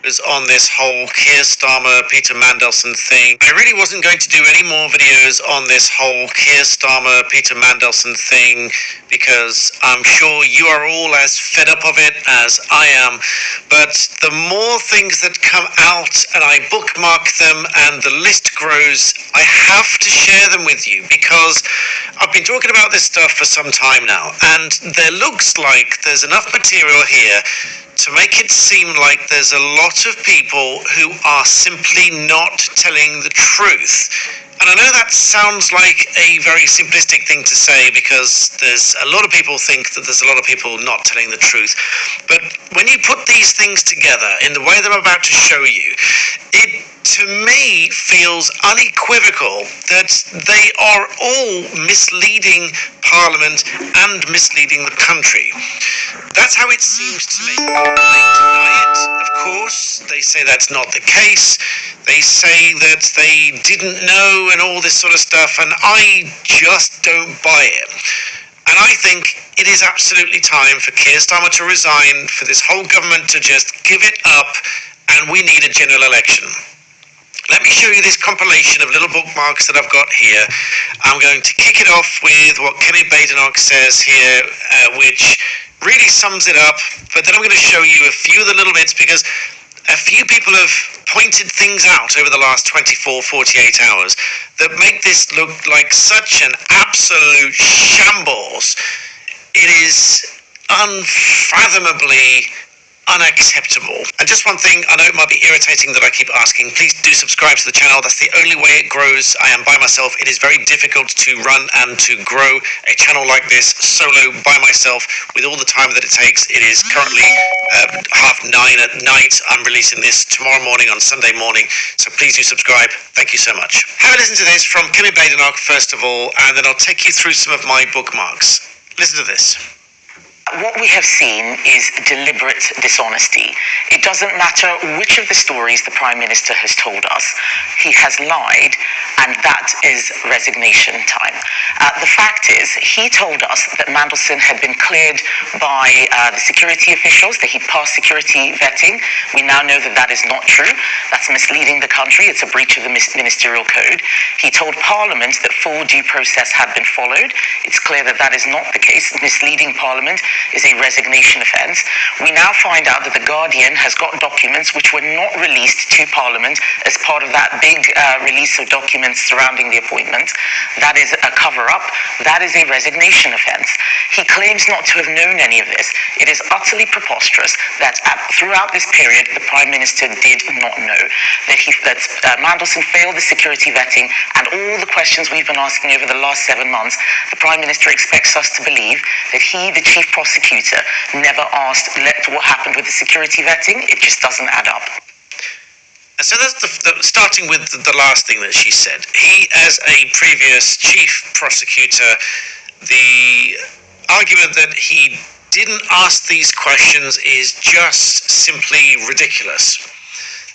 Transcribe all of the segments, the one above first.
was on this whole Keir Starmer, Peter Mandelson thing. I really wasn't going to do any more videos on this whole Keir Starmer, Peter Mandelson thing because I'm sure you are all as fed up of it as I am. But the more things that come out and I bookmark them and the list grows, I have to share them with you because I've been talking about this stuff for some time now, and there looks like there's enough material here to make it seem like there's a lot of people who are simply not telling the truth. And I know that sounds like a very simplistic thing to say because there's a lot of people think that there's a lot of people not telling the truth. But when you put these things together in the way that I'm about to show you, it to me feels unequivocal that they are all misleading Parliament and misleading the country. That's how it seems to me. They deny it, of course. They say that's not the case. They say that they didn't know and all this sort of stuff, and I just don't buy it. And I think it is absolutely time for Keir Starmer to resign, for this whole government to just give it up, and we need a general election. Let me show you this compilation of little bookmarks that I've got here. I'm going to kick it off with what Kenny Badenoch says here, which really sums it up, but then I'm going to show you a few of the little bits because a few people have pointed things out over the last 24, 48 hours that make this look like such an absolute shambles. It is unfathomably unacceptable. And just one thing, I know it might be irritating that I keep asking, please do subscribe to the channel. That's the only way it grows. I am by myself. It is very difficult to run and to grow a channel like this solo by myself with all the time that it takes. It is currently 9:30 at night. I'm releasing this tomorrow morning on Sunday morning, so please do subscribe. Thank you so much. Have a listen to this from Kenny Badenoch first of all, and then I'll take you through some of my bookmarks. Listen to this. What we have seen is deliberate dishonesty. It doesn't matter which of the stories the Prime Minister has told us. He has lied, and that is resignation time. The fact is, he told us that Mandelson had been cleared by the security officials, that he passed security vetting. We now know that that is not true. That's misleading the country. It's a breach of the ministerial code. He told Parliament that full due process had been followed. It's clear that that is not the case. Misleading Parliament is a resignation offence. We now find out that The Guardian has got documents which were not released to Parliament as part of that big release of documents surrounding the appointment. That is a cover-up. That is a resignation offence. He claims not to have known any of this. It is utterly preposterous that throughout this period the Prime Minister did not know that Mandelson failed the security vetting, and all the questions we've been asking over the last 7 months, the Prime Minister expects us to believe that he, the Chief Prosecutor, never asked what happened with the security vetting. It just doesn't add up. And so that's starting with the last thing that she said. He, as a previous Chief Prosecutor, the argument that he didn't ask these questions is just simply ridiculous.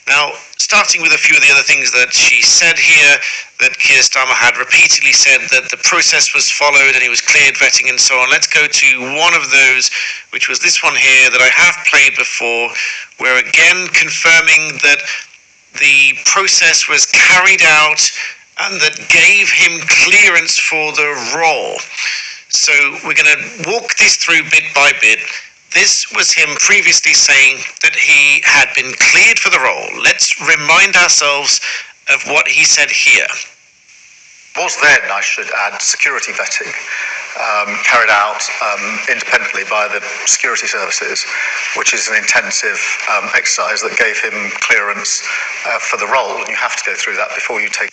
Now, starting with a few of the other things that she said here, that Keir Starmer had repeatedly said that the process was followed and he was cleared vetting and so on. Let's go to one of those, which was this one here that I have played before, where again confirming that the process was carried out and that gave him clearance for the role. So we're going to walk this through bit by bit. This was him previously saying that he had been cleared for the role. Let's remind ourselves of what he said here. Was then, I should add, security vetting carried out independently by the security services, which is an intensive exercise that gave him clearance for the role, and you have to go through that before you take.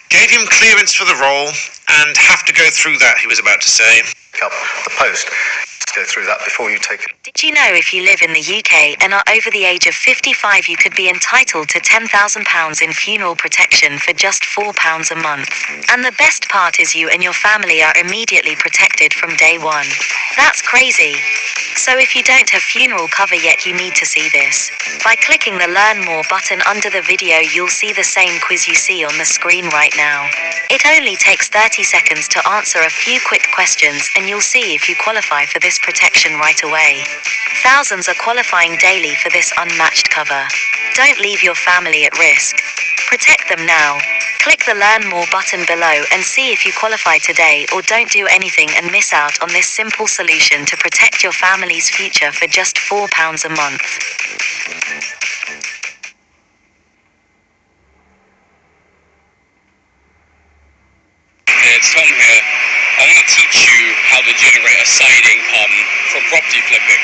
Gave him clearance for the role and have to go through that, he was about to say. Up the post. Go through that before you take it. Did you know if you live in the UK and are over the age of 55, you could be entitled to £10,000 in funeral protection for just £4 a month? And the best part is you and your family are immediately protected from day one. That's crazy. So if you don't have funeral cover yet, you need to see this. By clicking the Learn More button under the video, you'll see the same quiz you see on the screen right now. It only takes 30 seconds to answer a few quick questions and you'll see if you qualify for this protection right away. Thousands are qualifying daily for this unmatched cover. Don't leave your family at risk. Protect them now. Click the Learn More button below and see if you qualify today, or don't do anything and miss out on this simple solution to protect your family's future for just £4 a month. It's Tom here. I want to teach you how to generate a side income for property flipping.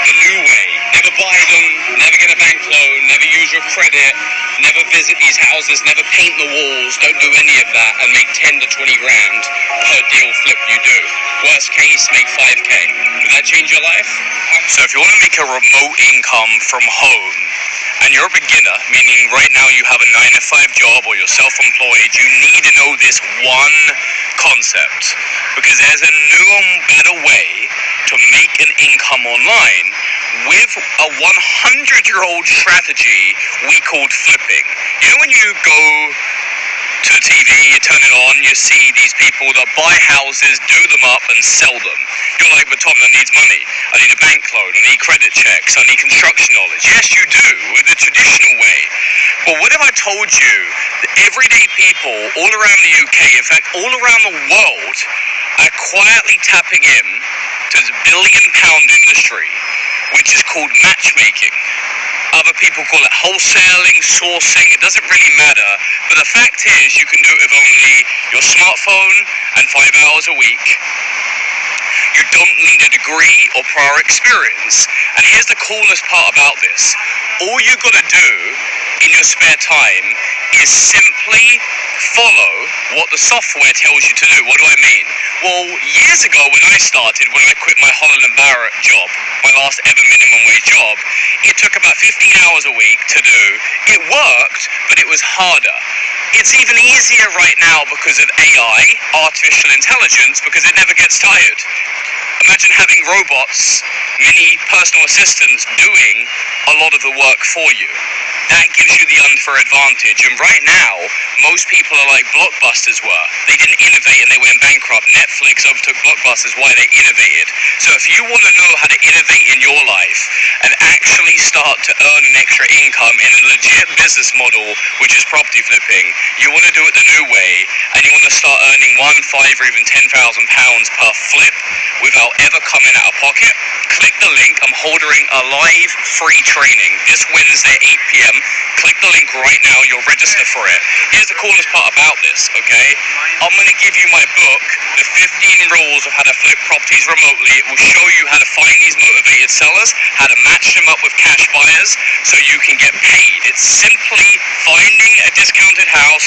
The new way. Never buy them, never get a bank loan, never use your credit, never visit these houses, never paint the walls, don't do any of that and make 10 to 20 grand per deal flip you do. Worst case, make 5K. Would that change your life? So if you want to make a remote income from home, and you're a beginner, meaning right now you have a 9-to-5 job or you're self-employed, you need to know this one concept, because there's a new and better way to make an income online with a 100-year-old strategy we called flipping. You know when you go to the TV, you turn it on, you see these people that buy houses, do them up and sell them. You're like, but Tom, that needs money. I need a bank loan, I need credit checks, I need construction knowledge. Yes, you do, with the traditional way. But what if I told you that everyday people all around the UK, in fact, all around the world, are quietly tapping in to this billion-pound industry, which is called matchmaking. Other people call it wholesaling, sourcing, it doesn't really matter. But the fact is, you can do it with only your smartphone and 5 hours a week. You don't need a degree or prior experience. And here's the coolest part about this. All you gotta do in your spare time is simply follow what the software tells you to do. What do I mean? Well, years ago when I started, when I quit my Holland & Barrett job, my last ever minimum wage job, it took about 15 hours a week to do. It worked, but it was harder. It's even easier right now because of AI, artificial intelligence, because it never gets tired. Imagine having robots, mini personal assistants doing a lot of the work for you. That gives you the unfair advantage. And right now, most people are like Blockbusters were. They didn't innovate and they went bankrupt. Netflix overtook Blockbusters. Why? They innovated. So if you want to know how to innovate in your life and actually start to earn an extra income in a legit business model, which is property flipping, you want to do it the new way, and you want to start earning £1, £5, or even £10,000 per flip without ever coming out of pocket, click the link. I'm holding a live free training this Wednesday at 8 p.m. Click the link right now, you'll register for it. Here's the coolest part about this, okay? I'm going to give you my book, The 15 Rules of How to Flip Properties Remotely. It will show you how to find these motivated sellers, how to match them up with cash buyers so you can get paid. It's simply finding a discounted house,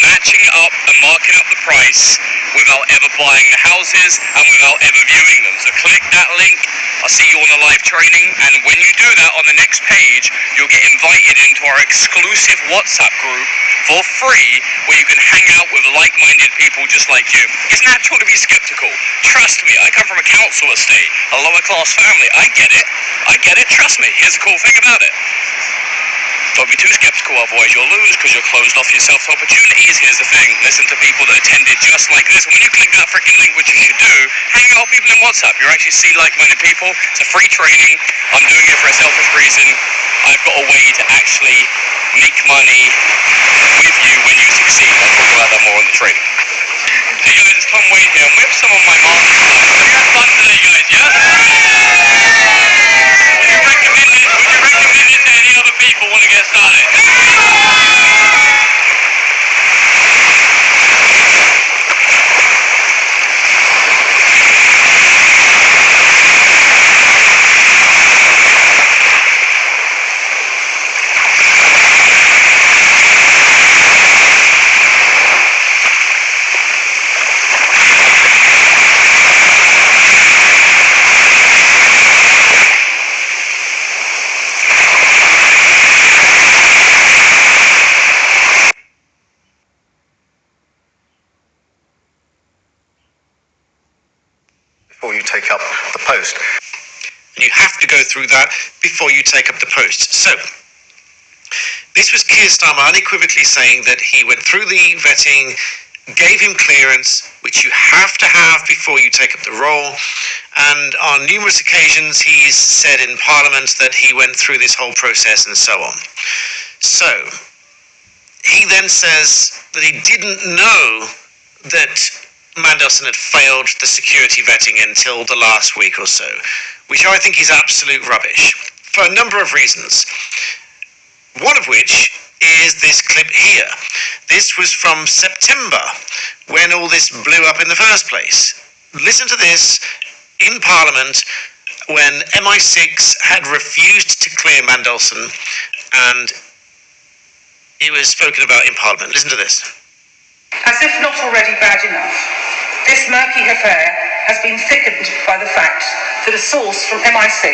matching it up and marking up the price without ever buying the houses and without ever viewing them. So click that link. I'll see you on the live training, and when you do that, on the next page, you'll get invited into our exclusive WhatsApp group for free, where you can hang out with like-minded people just like you. It's natural to be skeptical. Trust me, I come from a council estate, a lower-class family. I get it, trust me. Here's the cool thing about it. Don't be too skeptical, otherwise you'll lose because you're closed off yourself to opportunities. Here's the thing, listen to people that attended just like this. When you click that freaking link, which you should do, hang out with people in WhatsApp. You actually see like-minded people. It's a free training. I'm doing it for a selfish reason. I've got a way to actually make money with you when you succeed. I'll talk about that more in the training. Hey guys, it's Tom Wade here. I'm with some of my masterminds. Have you had fun today, guys? Yeah? Would you recommend it to any other people want to get started? Before you take up the post. And you have to go through that before you take up the post. So, this was Keir Starmer unequivocally saying that he went through the vetting gave him clearance, which you have to have before you take up the role. And on numerous occasions, he's said in Parliament that he went through this whole process and so on. So he then says that he didn't know that Mandelson had failed the security vetting until the last week or so, which I think is absolute rubbish for a number of reasons. One of which is this clip here. This was from September, when all this blew up in the first place. Listen to this in Parliament when MI6 had refused to clear Mandelson, and it was spoken about in Parliament. Listen to this. As if not already bad enough, this murky affair has been thickened by the fact that a source from MI6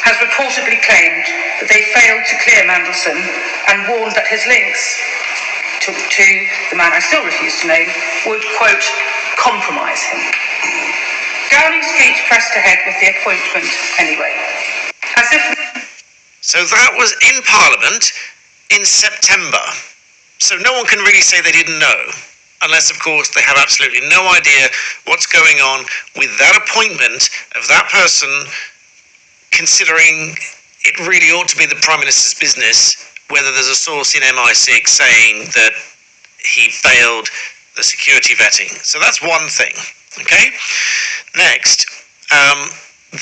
has reportedly claimed that they failed to clear Mandelson and warned that his links to the man I still refuse to name would, quote, compromise him. Downing Street pressed ahead with the appointment anyway. As if... So that was in Parliament in September. So no one can really say they didn't know, unless, of course, they have absolutely no idea what's going on with that appointment of that person, considering it really ought to be the Prime Minister's business whether there's a source in MI6 saying that he failed the security vetting. So that's one thing, okay? Next,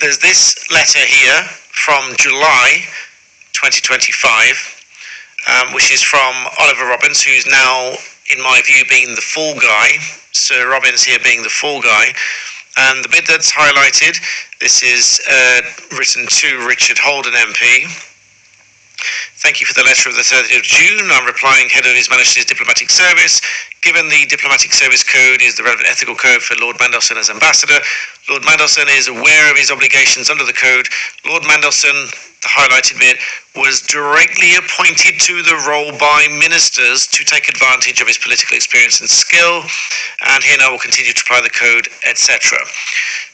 there's this letter here from July 2025, which is from Oliver Robbins, who's now, in my view, being the fall guy. Sir Robbins here being the fall guy. And the bit that's highlighted, this is written to Richard Holden MP. Thank you for the letter of the 30th of June. I'm replying head of His Majesty's Diplomatic Service. Given the Diplomatic Service Code is the relevant ethical code for Lord Mandelson as ambassador, Lord Mandelson is aware of his obligations under the code. Lord Mandelson, the highlighted bit, was directly appointed to the role by ministers to take advantage of his political experience and skill, and here now will continue to apply the code, etc.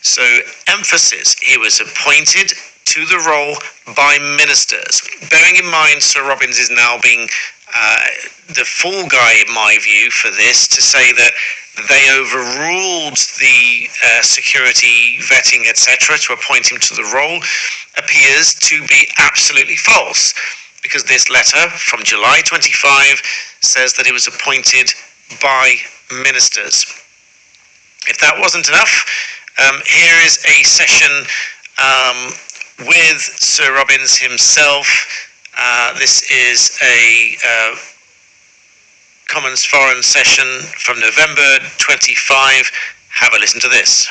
So, emphasis, he was appointed to the role by ministers. Bearing in mind Sir Robbins is now being the fall guy, in my view, for this, to say that they overruled the security vetting, etc., to appoint him to the role, appears to be absolutely false, because this letter from July 25 says that he was appointed by ministers. If that wasn't enough, here is a session with Sir Robbins himself. This is a Commons Foreign session from November 25. Have a listen to this.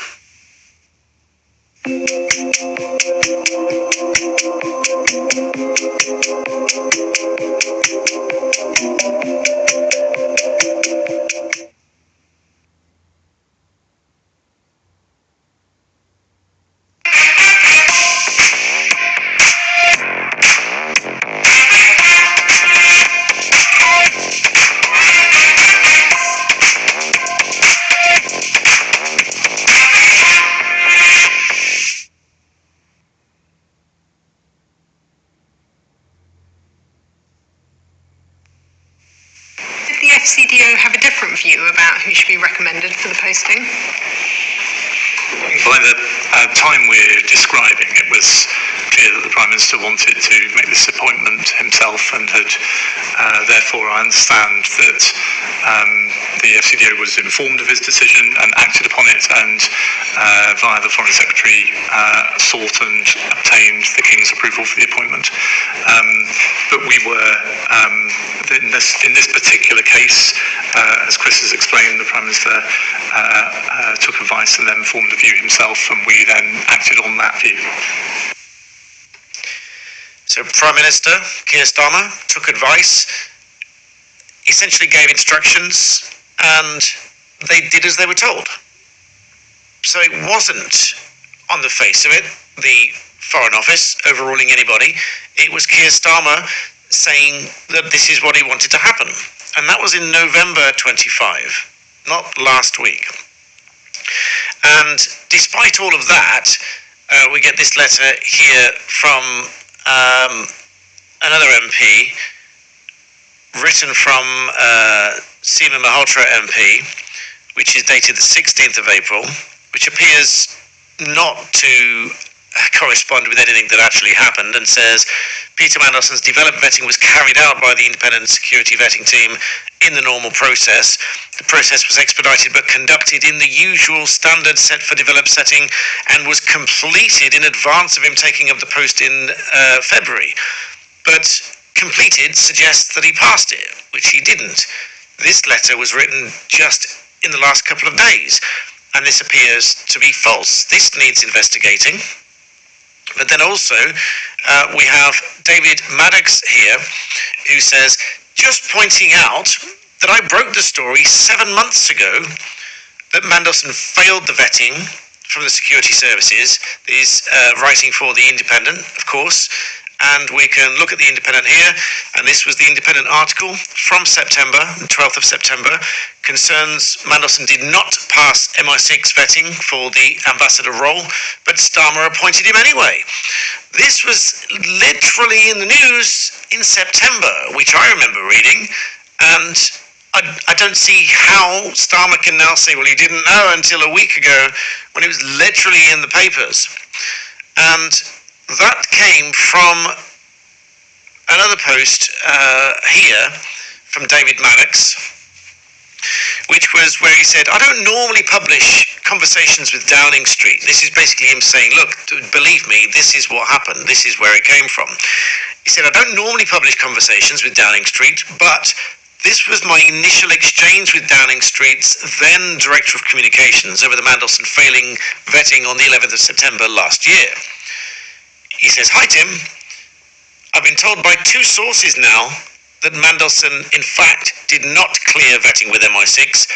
CDO have a different view about who should be recommended for the posting? By the time we're describing, it was clear that the Prime Minister wanted to make this appointment himself, and had therefore I understand that the FCDO was informed of his decision and acted upon it, and via the Foreign Secretary sought and obtained the King's approval for the appointment. But we were, in this particular case, as Chris has explained, the Prime Minister took advice and then formed a view himself, and we then acted on that view. So Prime Minister Keir Starmer took advice, essentially gave instructions, and they did as they were told. So it wasn't, on the face of it, the Foreign Office overruling anybody. It was Keir Starmer saying that this is what he wanted to happen. And that was in November 25, not last week. And despite all of that, we get this letter here from another MP, written from Seema Malhotra MP, which is dated the 16th of April, which appears not to correspond with anything that actually happened, and says Peter Mandelson's developed vetting was carried out by the independent security vetting team in the normal process. The process was expedited but conducted in the usual standard set for developed setting and was completed in advance of him taking up the post in February. But completed suggests that he passed it, which he didn't. This letter was written just in the last couple of days, and this appears to be false. This needs investigating. But then also, we have David Maddox here, who says, just pointing out that I broke the story 7 months ago that Mandelson failed the vetting from the security services. He's writing for The Independent, of course, and we can look at The Independent here, and this was the Independent article from September, the 12th of September, concerns Mandelson did not pass MI6 vetting for the ambassador role, but Starmer appointed him anyway. This was literally in the news in September, which I remember reading, and I don't see how Starmer can now say, well, he didn't know until a week ago, when it was literally in the papers. And that came from another post here from David Maddox, which was where he said, I don't normally publish conversations with Downing Street. This is basically him saying, look, believe me, this is what happened. This is where it came from. He said, I don't normally publish conversations with Downing Street, but this was my initial exchange with Downing Street's then Director of Communications over the Mandelson failing vetting on the 11th of September last year. He says, hi, Tim. I've been told by 2 sources now that Mandelson, in fact, did not clear vetting with MI6,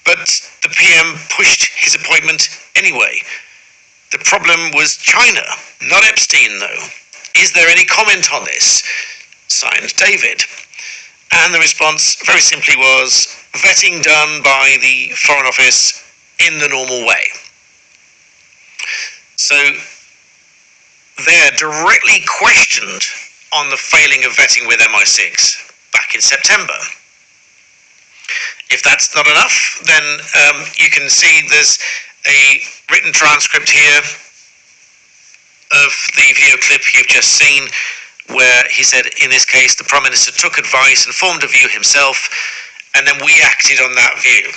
but the PM pushed his appointment anyway. The problem was China, not Epstein, though. Is there any comment on this? Signed, David. And the response very simply was, vetting done by the Foreign Office in the normal way. So they're directly questioned on the failing of vetting with MI6 back in September. If that's not enough, then you can see there's a written transcript here of the video clip you've just seen, where he said, in this case, the Prime Minister took advice and formed a view himself, and then we acted on that view.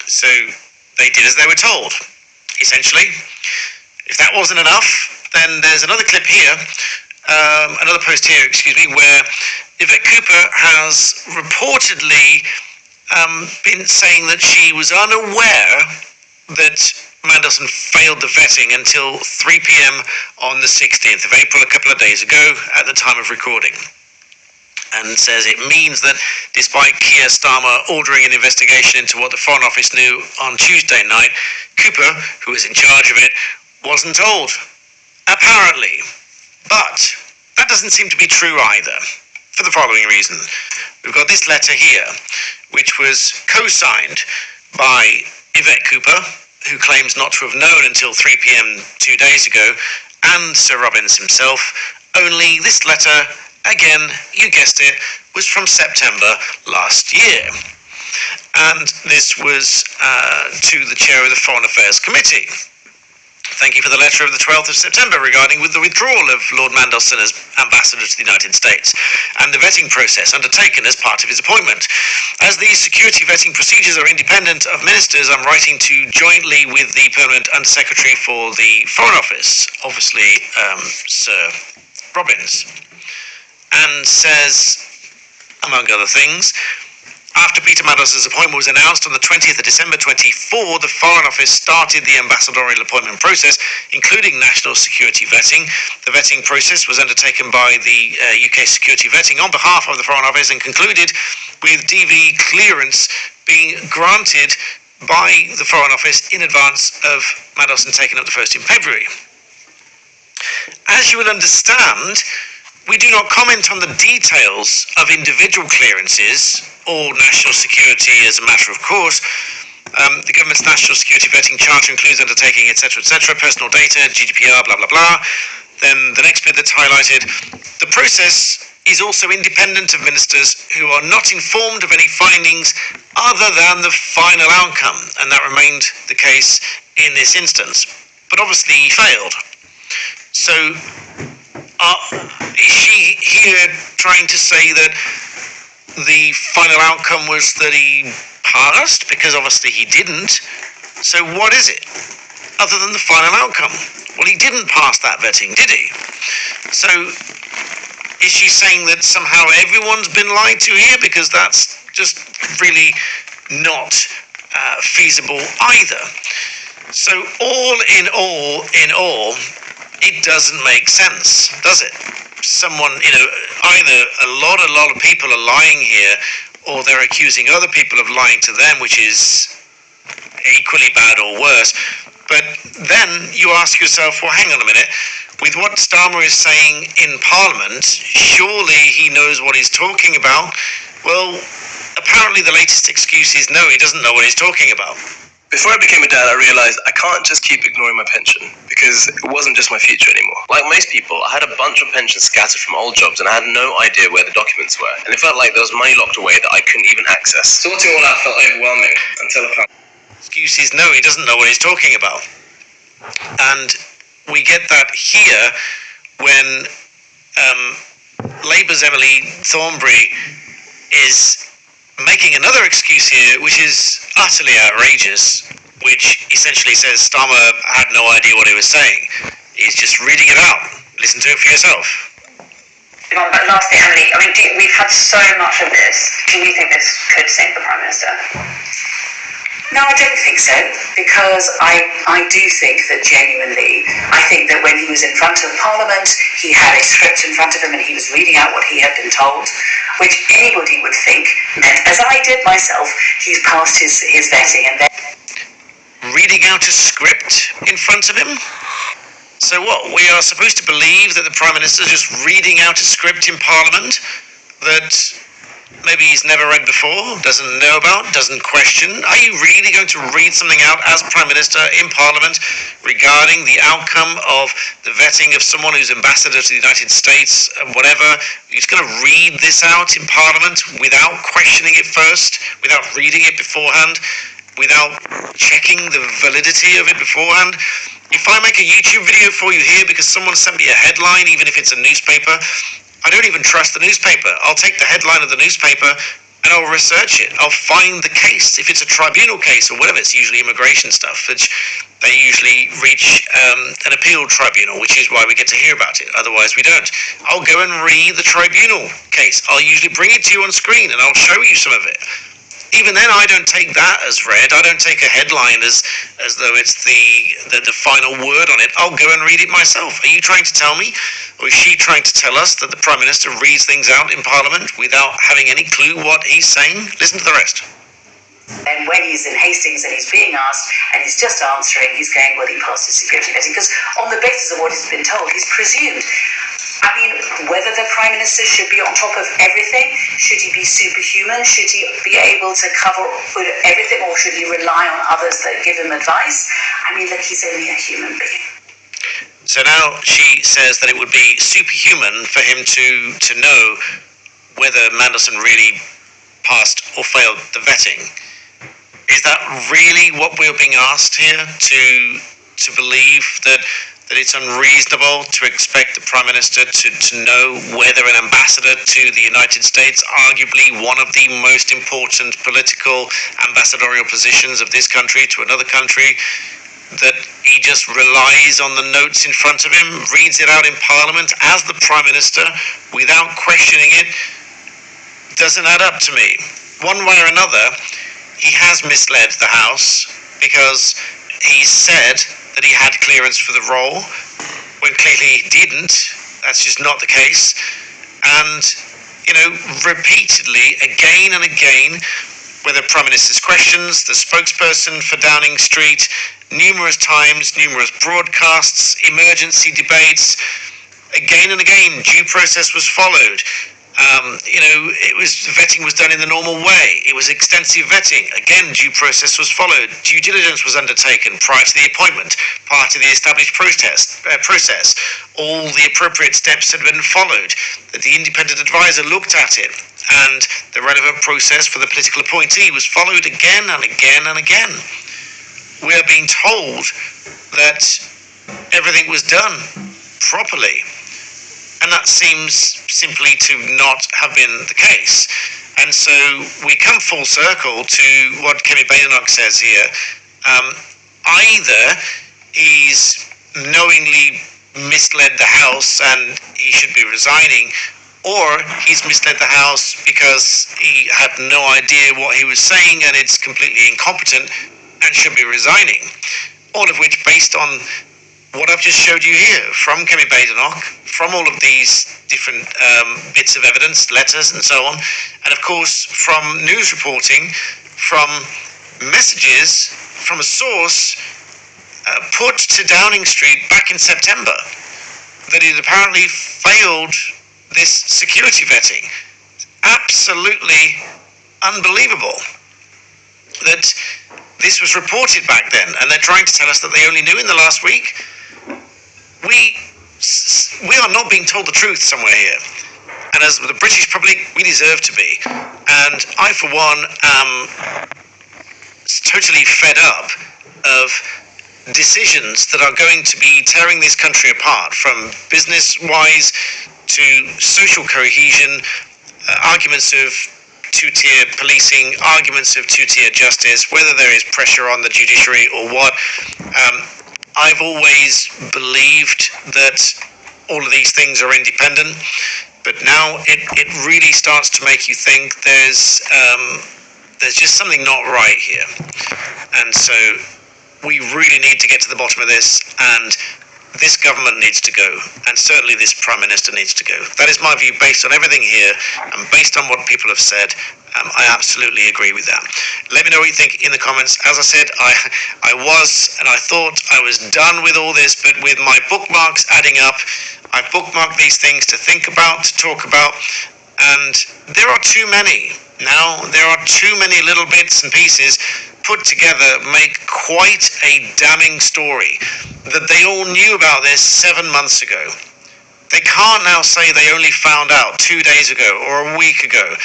So they did as they were told, essentially. If that wasn't enough, then there's another clip here, another post here, where Yvette Cooper has reportedly been saying that she was unaware that Mandelson failed the vetting until 3 p.m. on the 16th of April, a couple of days ago, at the time of recording. And says it means that despite Keir Starmer ordering an investigation into what the Foreign Office knew on Tuesday night, Cooper, who was in charge of it, wasn't told. Apparently. But that doesn't seem to be true either, for the following reason. We've got this letter here, which was co-signed by Yvette Cooper, who claims not to have known until 3 p.m. 2 days ago, and Sir Robbins himself. Only this letter, again, you guessed it, was from September last year. And this was to the chair of the Foreign Affairs Committee. Thank you for the letter of the 12th of September regarding the withdrawal of Lord Mandelson as ambassador to the United States and the vetting process undertaken as part of his appointment. As these security vetting procedures are independent of ministers, I'm writing to jointly with the Permanent Undersecretary for the Foreign Office, obviously Sir Robbins, and says, among other things, after Peter Mandelson's appointment was announced on the 20th of December 24, the Foreign Office started the ambassadorial appointment process, including national security vetting. The vetting process was undertaken by the UK Security Vetting on behalf of the Foreign Office and concluded with DV clearance being granted by the Foreign Office in advance of Mandelson taking up the post in February. As you will understand, we do not comment on the details of individual clearances or national security as a matter of course. The government's national security vetting charter includes undertaking, etc., personal data, GDPR, blah, blah, blah. Then the next bit that's highlighted, the process is also independent of ministers who are not informed of any findings other than the final outcome, and that remained the case in this instance. But obviously he failed. So is she here trying to say that the final outcome was that he passed? Because obviously he didn't. So what is it other than the final outcome? Well, he didn't pass that vetting, did he? So is she saying that somehow everyone's been lied to here? Because that's just really not feasible either. So all in all, it doesn't make sense, does it? Someone, either a lot of people are lying here, or they're accusing other people of lying to them, which is equally bad or worse. But then you ask yourself, well, hang on a minute. With what Starmer is saying in Parliament, surely he knows what he's talking about. Well, apparently the latest excuse is no, he doesn't know what he's talking about. Before I became a dad, I realized I can't just keep ignoring my pension, because it wasn't just my future anymore. Like most people, I had a bunch of pensions scattered from old jobs, and I had no idea where the documents were. And it felt like there was money locked away that I couldn't even access. Sorting all out felt overwhelming until I found... Excuse is no, he doesn't know what he's talking about. And we get that here when Labour's Emily Thornberry is making another excuse here, which is utterly outrageous, which essentially says Starmer had no idea what he was saying. He's just reading it out. Listen to it for yourself. But lastly, Emily, we've had so much of this. Do you think this could sink the Prime Minister? No, I don't think so, because I do think that genuinely, I think that when he was in front of Parliament, he had a script in front of him and he was reading out what he had been told, which anybody would think meant, as I did myself, he's passed his vetting. And then reading out a script in front of him? So what, we are supposed to believe that the Prime Minister is just reading out a script in Parliament that maybe he's never read before, doesn't know about, doesn't question? Are you really going to read something out as Prime Minister in Parliament regarding the outcome of the vetting of someone who's ambassador to the United States and whatever? You're just going to read this out in Parliament without questioning it first, without reading it beforehand, without checking the validity of it beforehand? If I make a YouTube video for you here because someone sent me a headline, even if it's a newspaper, I don't even trust the newspaper. I'll take the headline of the newspaper and I'll research it. I'll find the case. If it's a tribunal case or whatever, it's usually immigration stuff, which they usually reach an appeal tribunal, which is why we get to hear about it. Otherwise, we don't. I'll go and read the tribunal case. I'll usually bring it to you on screen and I'll show you some of it. Even then, I don't take that as read. I don't take a headline as though it's the final word on it. I'll go and read it myself. Are you trying to tell me, or is she trying to tell us that the Prime Minister reads things out in Parliament without having any clue what he's saying? Listen to the rest. And when he's in Hastings and he's being asked and he's just answering, he's going, well, he passed his security vetting, because on the basis of what he's been told, he's presumed. I mean, whether the Prime Minister should be on top of everything, should he be superhuman, should he be able to cover everything, or should he rely on others that give him advice? I mean, look, he's only a human being. So now she says that it would be superhuman for him to know whether Mandelson really passed or failed the vetting. Is that really what we're being asked here, to believe that it's unreasonable to expect the Prime Minister to know whether an ambassador to the United States, arguably one of the most important political ambassadorial positions of this country to another country, that he just relies on the notes in front of him, reads it out in Parliament as the Prime Minister without questioning it? Doesn't add up to me. One way or another, he has misled the House, because he said that he had clearance for the role when clearly he didn't. That's just not the case. And, repeatedly, again and again, whether Prime Minister's questions, the spokesperson for Downing Street, numerous times, numerous broadcasts, emergency debates, again and again, due process was followed. Vetting was done in the normal way. It was extensive vetting. Again, due process was followed. Due diligence was undertaken prior to the appointment, part of the established process. All the appropriate steps had been followed. The independent advisor looked at it, and the relevant process for the political appointee was followed again and again and again. We are being told that everything was done properly. And that seems simply to not have been the case. And so we come full circle to what Kemi Badenoch says here. Either he's knowingly misled the House and he should be resigning, or he's misled the House because he had no idea what he was saying and it's completely incompetent and should be resigning. All of which based on what I've just showed you here from Kemi Badenoch, from all of these different bits of evidence, letters and so on, and of course from news reporting, from messages from a source put to Downing Street back in September that it apparently failed this security vetting. Absolutely unbelievable that this was reported back then, and they're trying to tell us that they only knew in the last week. We are not being told the truth somewhere here. And as the British public, we deserve to be. And I, for one, am totally fed up of decisions that are going to be tearing this country apart, from business-wise to social cohesion, arguments of two-tier policing, arguments of two-tier justice, whether there is pressure on the judiciary or what. I've always believed that all of these things are independent, but now it really starts to make you think there's just something not right here. And so we really need to get to the bottom of this, and this government needs to go, and certainly this Prime Minister needs to go. That is my view based on everything here, and based on what people have said. I absolutely agree with that. Let me know what you think in the comments. As I said, I thought I was done with all this, but with my bookmarks adding up, I bookmarked these things to think about, to talk about, and there are too many. Now, there are too many little bits and pieces put together make quite a damning story that they all knew about this 7 months ago. They can't now say they only found out 2 days ago or a week ago,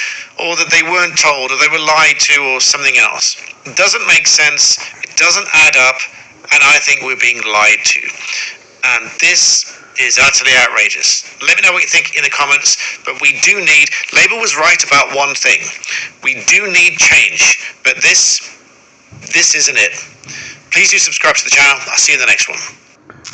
or that they weren't told or they were lied to or something else. It doesn't make sense. It doesn't add up, and I think we're being lied to. And this is utterly outrageous. Let me know what you think in the comments, but we do need, Labour was right about one thing. We do need change, but this isn't it. Please do subscribe to the channel. I'll see you in the next one.